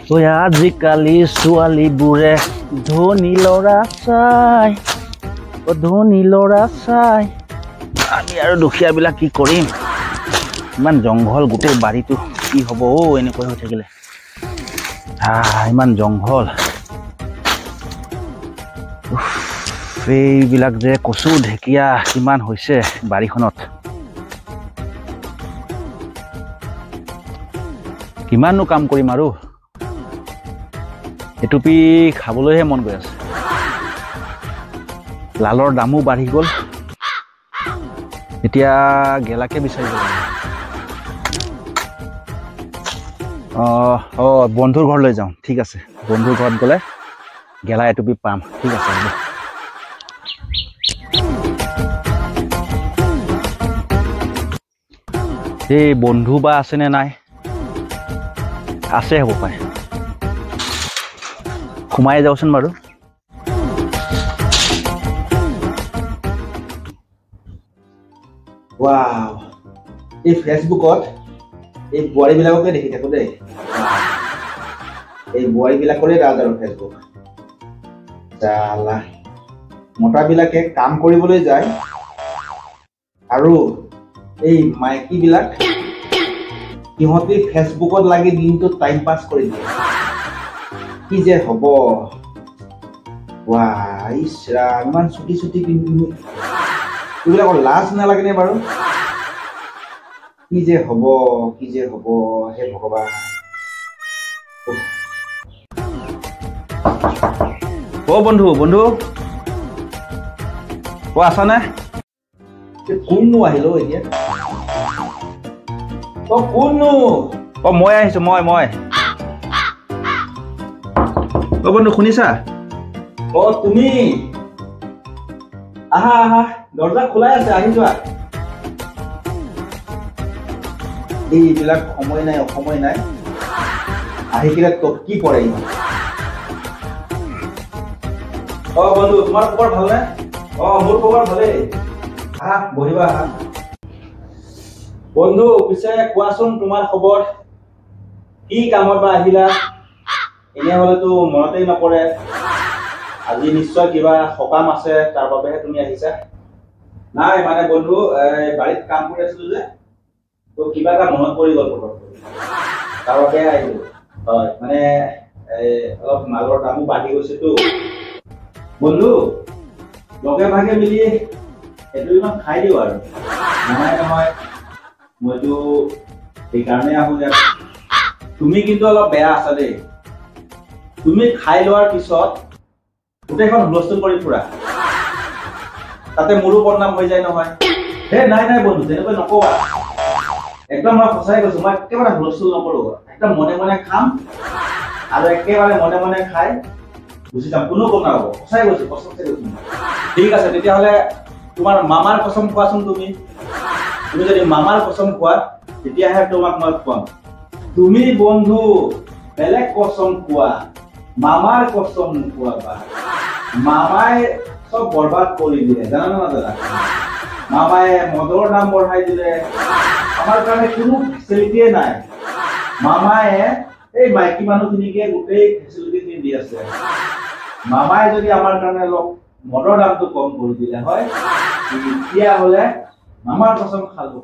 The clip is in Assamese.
ঐ আজিকালি ছোৱালীবোৰে ধনী ল'ৰা চাই ধনী ল'ৰা চাই আমি আৰু দুখীয়াবিলাক কি কৰিম ইমান জংঘল গোটেই বাৰীটো কি হ'ব এনেকৈ হৈ থাকিলে ইমান জংঘল এইবিলাক যে কচু ঢেকীয়া কিমান হৈছে বাৰীখনত কিমাননো কাম কৰিম আৰু এটুপি খাবলৈহে মন গৈ আছে লালৰ দামো বাঢ়ি গ'ল এতিয়া গেলাকে বিচাৰিব লাগিব বন্ধুৰ ঘৰলৈ যাওঁ ঠিক আছে বন্ধুৰ ঘৰত গ'লে গেলা এটুপি পাম ঠিক আছে হ'ব এই বন্ধু বা আছেনে নাই আছে হ'ব পাৰে সোমাই যাওঁচোন বাৰু ৱাও এই ফেচবুকত এই বোৱাৰীবিলাককে দেখি থাকো দেই এই বোৱাৰীবিলাকৰে ৰাজ আৰু ফেচবুক জালা মতাবিলাকে কাম কৰিবলৈ যায় আৰু এই মাইকীবিলাক সিহঁতে ফেচবুকত লাগি দিনটো টাইম পাছ কৰি দিয়ে কি যে হ'ব ইছৰা ইমান ছুটি ছুটি পিন্ধি এইবিলাকৰ লাজ নালাগেনে বাৰু কি যে হ'ব হে ভগৱান বন্ধু বন্ধু আছানে কোননো আহিল এতিয়া কোননো মই আহিছো মই বন্ধু শুনিছা তুমি আহা দৰ্জা খোলাই আছে আহি যোৱা এইবিলাক সময় নাই আহি কিনে কি কৰে বন্ধু তোমাৰ খবৰ ভালনে মোৰ খবৰ ভালেই আহা বহিবা আহা বন্ধু পিছে কোৱাচোন তোমাৰ খবৰ কি কামত বা আহিলা এনেহ'লেতো মনতেই নপৰে আজি নিশ্চয় কিবা সকাম আছে তাৰ বাবেহে তুমি আহিছা নাই মানে বন্ধু বাৰীত কাম কৰি আছিলো যে তো কিবা এটা মনত পৰি গ'ল তাৰ বাবে আহিলো হয় মানে অলপ মালৰ দামো বাঢ়ি গৈছেতো বন্ধু লগে ভাগে মিলি সেইটো ইমান খাই দিওঁ আৰু নহয় মইতো সেইকাৰণে আহো যে তুমি কিন্তু অলপ বেয়া আছা দেই তুমি খাই লোৱাৰ পিছত গোটেইখন হুলস্থুল কৰি ফুৰা তাতে মোৰো বদনাম হৈ যায় নহয় নাই বন্ধু তেনেকৈ নকবা একদম মই সঁচাই কৈছো মই একেবাৰে হুলস্থুল নকৰো একদম মনে মনে খাম আৰু একেবাৰে মনে মনে খাই গুচি যাম কোনো কথা নহ'ব সঁচাই কৈছো ঠিক আছে তেতিয়াহ'লে তোমাৰ মামাৰ কচম খোৱাচোন তুমি যদি মামাৰ কচম খোৱা তেতিয়াহে তোমাক মই খুৱাম তুমি বন্ধু বেলেগ কচম খোৱা মামাৰ কচম নোখোৱাবা মামাই চব বৰবাদ কৰি দিলে জানা না নাজানা মামায়ে মদৰ দাম বঢ়াই দিলে আমাৰ কাৰণে কোনো ফেচিলিটিয়ে নাই মামায়ে এই মাইকী মানুহখিনিকে গোটেই ফেচিলিটি দি আছে মামাই যদি আমাৰ কাৰণে অলপ মদৰ দামটো কম কৰি দিলে হয় তেতিয়াহ'লে মামাৰ কচম খালো